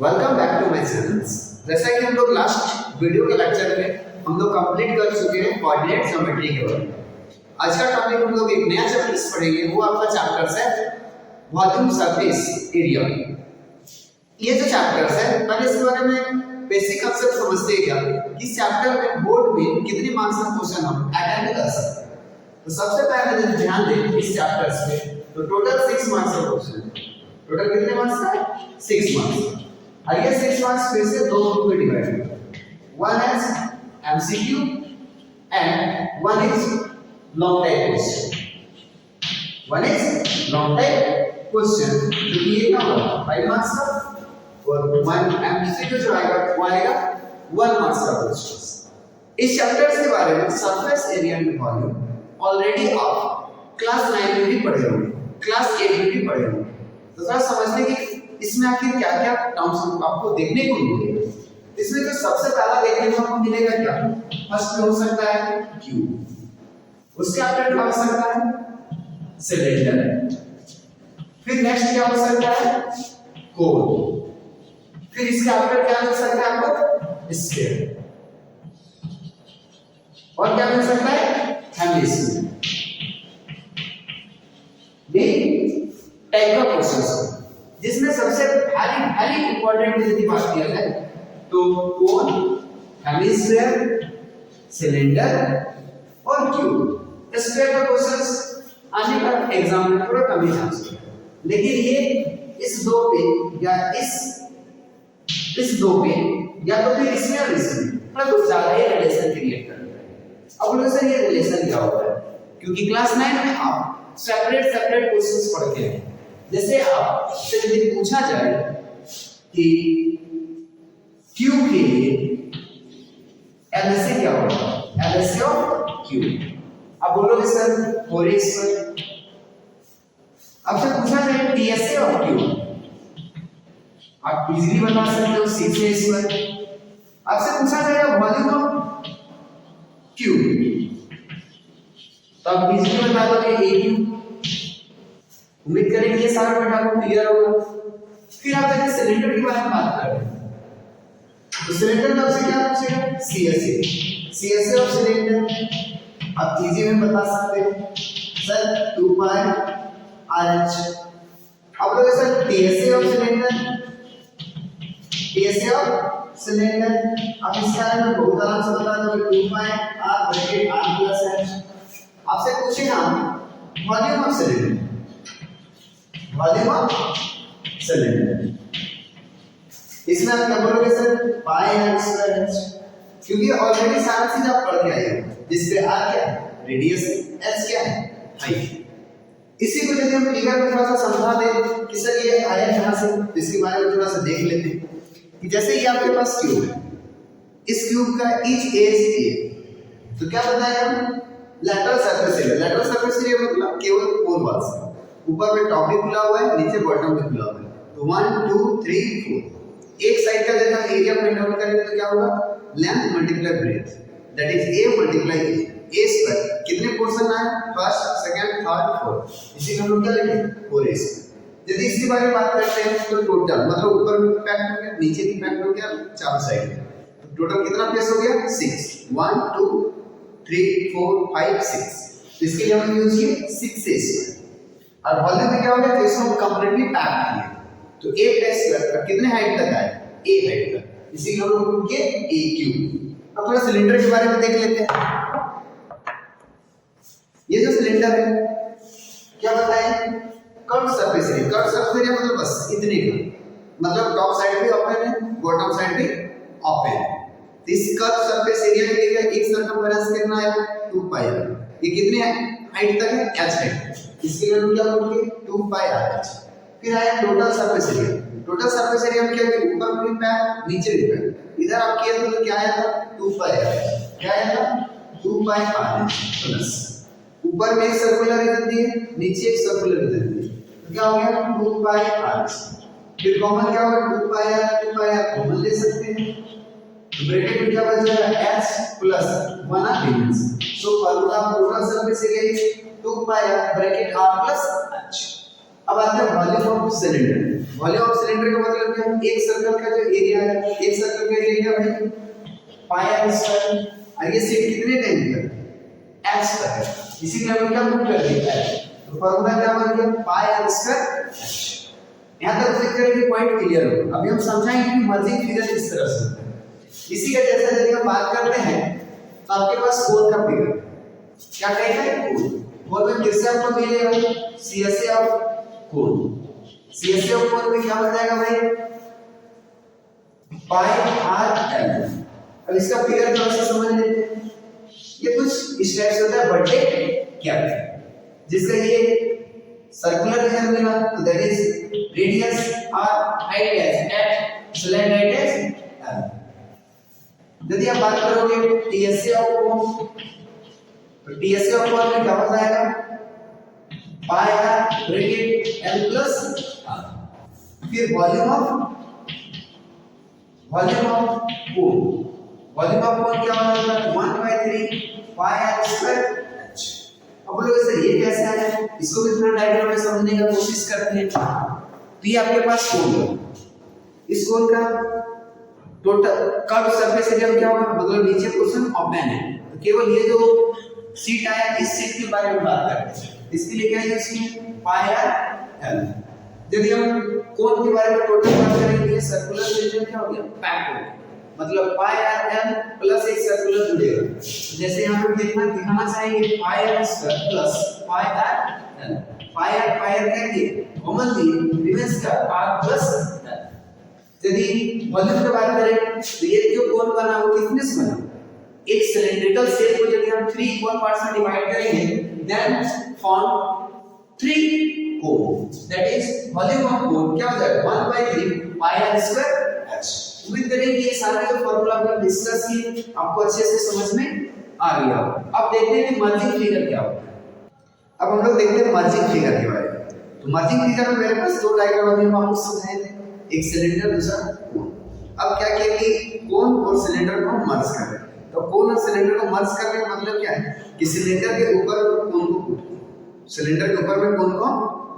Welcome back to my channels. जैसा कि हम लोग लास्ट वीडियो के लेक्चर में हम लोग कंप्लीट कर चुके हैं कोऑर्डिनेट ज्योमेट्री के बारे में। आज का टॉपिक हम लोग एक नया चैप्टर पढ़ेंगे, वो आपका चैप्टर है वॉल्यूम सरफेस एरिया। ये जो चैप्टर है पहले इसके बारे में बेसिक कंसेप्ट समझते हैं क्या कि इस चैप्टर में बोर्ड में कितने मार्क्स का क्वेश्चन हम अटेम्प्ट कर सकते हैं। तो सबसे पहले यदि ध्यान दें इस चैप्टर पे तो टोटल 6 मार्क्स का क्वेश्चन है। टोटल कितने मार्क्स का? 6 मार्क्स। और ये 6 मार्क्स फिर से दो ग्रुप में डिवाइड है। One is MCQ and one is long type question. One is long type question जो कि ये क्या होगा 5 मार्क्स का, और वन एमसीक्यू जो आएगा वो आएगा 1 मार्क्स का क्वेश्चन। इस चैप्टर के बारे में surface area and volume already आप क्लास 9 में भी पढ़े होंगे, क्लास 8 में भी पढ़े होंगे। तो थोड़ा समझने की इसमें आखिर क्या क्या टर्म्स आपको देखने को मिलेगा। इसमें जो सबसे पहला देखने को आपको मिलेगा क्या, फर्स्ट में हो सकता है क्यूब, उसके आफ्टर क्या हो सकता है सिलेंडर, फिर नेक्स्ट क्या हो सकता है कोन, फिर इसके आफ्टर क्या हो सकता है आपको स्फीयर, और क्या हो सकता है हेमिस्फीयर। ये टाइप का क्वेश्चन जिसमें सबसे वेरी इंपॉर्टेंट यदि बात किया जाए तो कोन, हेमिस्फीयर, सिलेंडर और क्यूब। स्फीयर का क्वेश्चंस आने का एग्जाम में थोड़ा कम ही चांस है, लेकिन ये इस दो पे या इस दो पे या तो फिर इसमें और इसमें थोड़ा कुछ ज्यादा ही रिलेशन क्रिएट करता है। अब लोग सर ये रिलेशन क्या होता है, क्योंकि क्लास 9 में आप सेपरेट क्वेश्चंस पढ़ के हैं। जैसे आपसे यदि पूछा जाए कि क्यू के लिए LHS क्या होगा, LHS ऑफ क्यू, आप बोलोगे सर 4x²। आपसे पूछा जाए TSA ऑफ क्यू, आप इजीली बता सकते हो 6a²। आपसे पूछा जाए वॉल्यूम ऑफ क्यू, तो आप इजीली बता दोगे AQ। उम्मीद करें कि ये सारा पॉइंट आपको क्लियर होगा। फिर आप जब सिलेंडर के बारे में बात कर रहे हैं तो सिलेंडर में आपसे क्या पूछेगा CSA ऑफ सिलेंडर। आप इजी में बता सकते हो सर 2πRH। अब लोग सर TSA ऑफ सिलेंडर आप इसके बारे में बहुत आराम से बता दोगे 2πR bracket R plus H। आपसे पूछेगा volume of cylinder, volume of cylinder, इसमें आप क्या बोलोगे सर πr², क्योंकि ऑलरेडी सारा चीज आप पढ़ के आए हो, जिसपे R क्या है रेडियस, H क्या है हाइट। इसी को यदि हम फिगर में थोड़ा सा समझा दें कि सर ये आया कहां से, इसके बारे में थोड़ा सा देख लेते हैं कि जैसे ये आपके पास क्यूब है, इस क्यूब का ईच एज ए, तो क्या बताया हम lateral surface area. Lateral surface area मतलब केवल 4 वॉल्स, ऊपर में टॉप भी खुला हुआ है, नीचे बॉटम भी खुला हुआ है। तो 1 2 3 4 एक साइड का जब हम एरिया फाइंड आउट करेंगे तो क्या होगा length multiply breadth, that is a multiply a²। कितने पोर्शन आए फर्स्ट, सेकंड, थर्ड, फोर्थ, इसी को हम लोग क्या लिखेंगे 4a²। यदि इसके बारे में बात करते हैं तो टोटल मतलब ऊपर में पैक्ड हो गया, नीचे भी पैक्ड हो गया, चारों साइड तो टोटल कितना प्लेस हो गया 6, 1 2 3 4 5 6। तो इसके लिए हमने यूज किया 6a²। और वॉल्यूम में क्या हो गया तो इसको कंप्लीटली पैक किया, तो a² का कितने हाइट तक आए a हाइट तक, इसी को हम लोग के AQ। अब थोड़ा सिलेंडर के बारे में देख लेते हैं। ये जो सिलेंडर है क्या बताएं curve surface area. Curve surface area मतलब बस इतने का, मतलब टॉप साइड भी ओपन है, बॉटम साइड भी ओपन है। तो इस कर्व सरफेस एरिया के लिए एक सर्कमफेरेंस कितना है 2π। ये कितने हाइट तक है h हाइट, इसके लिए हम क्या बोलेंगे 2πRH। फिर आया total surface area. Total surface area में क्या है ऊपर भी पैक नीचे भी पैक। इधर आप किया तो क्या आया था 2πRH, क्या आया था 2πRH प्लस ऊपर में एक सर्कुलर रीजन दी है, नीचे एक सर्कुलर रीजन दी है, तो क्या हो गया 2πRH। फिर कॉमन क्या होगा 2πR कॉमन ले सकते हैं, ब्रैकेट में क्या बच जाएगा h plus 1r division. So formula total surface area is 2πr bracket r plus h। अब आते हैं volume of cylinder. Volume of cylinder का मतलब क्या है? एक सर्कल का जो एरिया है, एक सर्कल का एरिया क्या भाई? पाई आर स्क्वायर। और ये सेट कितने टाइम पर? h पर है, इसीलिए हम क्या प्रूव कर दिया है, तो फार्मूला क्या बन गया? पाई आर स्क्वायर h। यहां तक चेक करेंगे, पॉइंट क्लियर होगा। अभी हम समझाएंगे कि मर्जिंग फिगर किस तरह से होता है। इसी का जैसा यदि हम बात करते हैं तो आपके पास कोण का फिगर क्या कहेगा? कोण में किससे आपको मिलेगा? CSA ऑफ कोण। CSA ऑफ कोण में क्या हो जाएगा भाई? पाई आर एल। अब इसका फिगर थोड़ा सा समझ लेते हैं। ये कुछ स्टेप्स होता है बर्थडे क्या है, जिसका ये सर्कुलर रीजन मिला तो दैट इज रेडियस और height as at slant height as L. यदि आप बात करोगे TSA ऑफ कोण, तो TSA ऑफ कोण में क्या हो जाएगा? Pi R bracket L plus R. फिर volume of cone, volume of cone क्या हो जाएगा? 1/3 पाई आर स्क्वायर h। अब बोलोगे सर ये कैसे आया? इसको भी थोड़ा डायग्राम में समझने की कोशिश करते हैं। तो ये आपके पास कोण है, इस कोण का टोटल कर्व सरफेस एरिया क्या होगा? मतलब नीचे पोर्शन ओपन है, तो केवल ये जो शीट आया इस शीट के बारे में बात करते हैं। इसके लिए क्या यूज किया? पाई आर एल। यदि हम कोण के बारे में टोटल बात करेंगे, सर्कुलर रीजन क्या हो गया? पैक्ड हो गया, मतलब पाई आर एल प्लस एक सर्कुलर जुड़ेगा। जैसे यहां पे दिखाना चाहेंगे pi R square plus pi R L. Pi R क्या है? कॉमन रिमेंस का आर प्लस एल। यदि वॉल्यूम की बात करें तो ये जो कोण बना वो कितने से बना? एक सिलिंड्रिकल शेप को यदि हम 3 इक्वल पार्ट्स में डिवाइड करेंगे देन फॉर्म 3 कोण, that is volume of cone क्या हो जाएगा? 1/3 पाई आर स्क्वायर h। उम्मीद करें कि ये सारे जो फार्मूला हमने डिस्कस किए आपको अच्छे से समझ में आ गया। अब देखते हैं कि मर्जिंग फिगर क्या होता है। अब हम लोग देखते हैं मर्जिंग फिगर के बारे में। तो मर्जिंग फिगर में मेरे पास दो डायग्राम अभी हम आपको समझाए थे, एक सिलेंडर दूसरा कोण। अब क्या किया कि कोण और सिलेंडर को मर्ज कर रहे हैं। तो कोण और सिलेंडर को मर्ज करने का मतलब क्या है कि सिलेंडर के ऊपर कोण को पुट किया, सिलेंडर के ऊपर में कोण को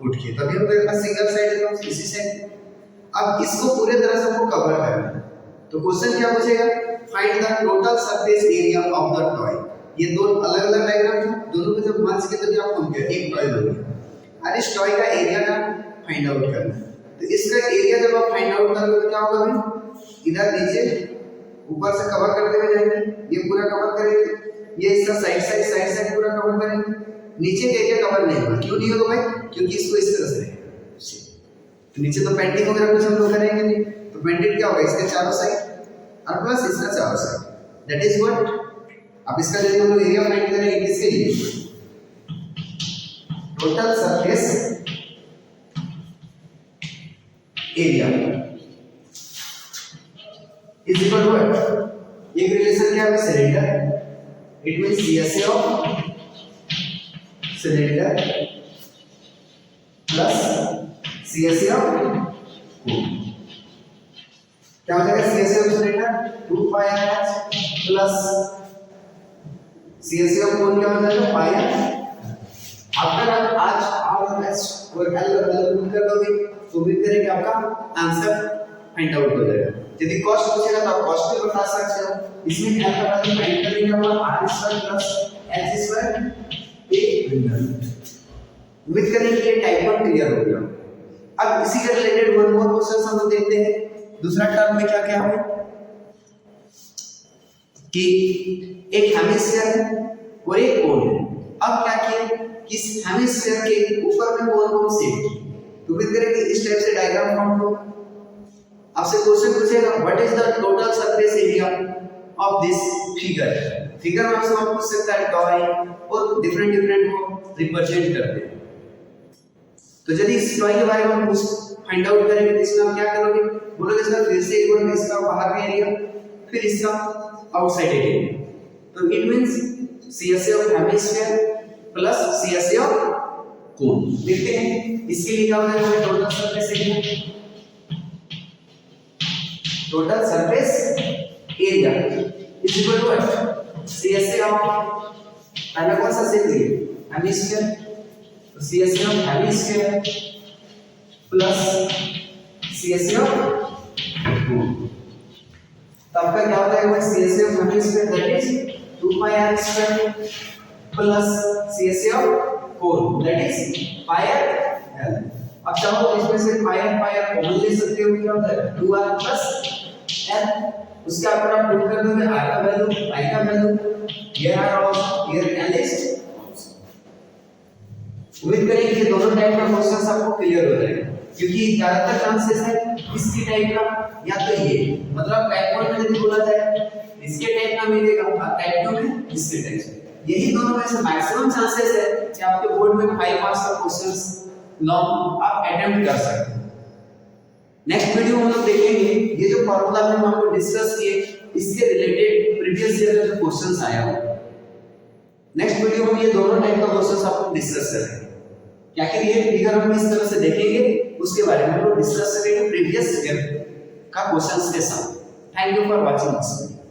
पुट किया, तभी हम देखा सिंगल साइड है तो इसी साइड। अब इसको पूरे तरह से हमको कवर करना है, तो क्वेश्चन क्या पूछेगा? Find the total surface area of the toy. ये दो अलग-अलग डायग्राम हैं, दोनों को जब मर्ज किया तो क्या बन गया? एक टॉय बन गया। और इस टॉय का एरिया का फाइंड आउट करना है। तो इसका एरिया जब आप फाइंड आउट करोगे तो क्या होगा भाई? इधर नीचे ऊपर से कवर करते हुए जाएंगे, ये पूरा कवर करेंगे, ये इसका साइड पूरा कवर करेंगे, नीचे का एरिया कवर नहीं होगा। क्यों नहीं होगा भाई? क्योंकि इसको इस तरह से रहेगा। तो नीचे तो पेंटिंग वगैरह कुछ हम लोग करेंगे नहीं, तो पेंटेड क्या होगा? इसके चारों साइड और प्लस इसका चारों साइड, दैट इज व्हाट। अब इसका यदि हम लोग एरिया फाइंड करेंगे किसके लिए? Total surface area is equal to what? एक रिलेशन क्या है? Cylinder, it means CSA of cylinder plus CSA of cone. क्या हो जाएगा? CSA of cylinder 2 pi r h plus CSA of cone क्या हो जाएगा? Pi r. अगर आप आज r और h और l पुट कर दोगे तो भी करेंगे आपका आंसर फाइंड आउट हो जाएगा। यदि कॉस्ट पूछेगा तो आप कॉस्ट भी बता सकते हो। इसमें क्या का वैल्यू फाइंड करेंगे हम r square plus h square एक मिनट। उम्मीद करेंगे कि टाइप 1 क्लियर हो गया। अब इसी के रिलेटेड वन मोर क्वेश्चन हम देखते हैं। दूसरा टर्म में क्या क्या है कि एक हेमिस्फीयर है और एक कोन है। अब क्या किया कि इस हेमिस्फीयर के ऊपर में कोन को सेट किया। तो उम्मीद करें कि इस टाइप से डायग्राम फॉर्म हो। आपसे क्वेश्चन पूछेगा what is the total surface area of this figure. Figure में आपसे पूछ सकता है टॉय और डिफरेंट को रिप्रेजेंट करते हैं। तो यदि इस टॉय के बारे में कुछ फाइंड आउट करेंगे तो इसमें आप क्या करोगे? बोलोगे इसका फिर से एक बार इसका बाहर का एरिया फिर इसका आउटसाइड एरिया। तो it means CSA of hemisphere plus CSA of cone. देखते हैं इसके लिए क्या होता है? Total surface area, total surface area is equal to what? CSA of पहला कौन सा सेट है? हेमिस्फीयर। तो CSA of hemisphere plus CaCO4। तो आपका क्या हो जाएगा CaCO money square that is 2 pi r square plus CaCO4 that is pi r l। अब चाहो तो इसमें से pi r कॉमन ले सकते हो, क्या होता है 2r प्लस l। उसके ऊपर आप पुट कर दोगे r का वैल्यू pi का value, here r also here l is also। उम्मीद करें कि दोनों टाइप का क्वेश्चंस आपको क्लियर हो जाएगा, क्योंकि ज्यादातर चांसेस है इसकी टाइप का या तो ये, मतलब टाइप 1 में यदि बोला जाए इसके टाइप का मिलेगा और टाइप 2 में इसके टाइप से, यही दोनों में से मैक्सिमम चांसेस है कि आपके बोर्ड में 5 मार्क्स का क्वेश्चंस लॉन्ग आप अटेम्प्ट कर सकते हैं। नेक्स्ट वीडियो में हम लोग देखेंगे ये जो फार्मूला हम आपको डिस्कस किए इसके रिलेटेड प्रीवियस ईयर का जो क्वेश्चंस आया हो। नेक्स्ट वीडियो में ये दोनों टाइप का क्वेश्चंस आपको डिस्कस करेंगे, क्या कि ये फिगर हम किस तरह से देखेंगे उसके बारे में हम लोग डिस्कस करेंगे प्रीवियस ईयर का क्वेश्चंस के साथ। Thank you for watching this video.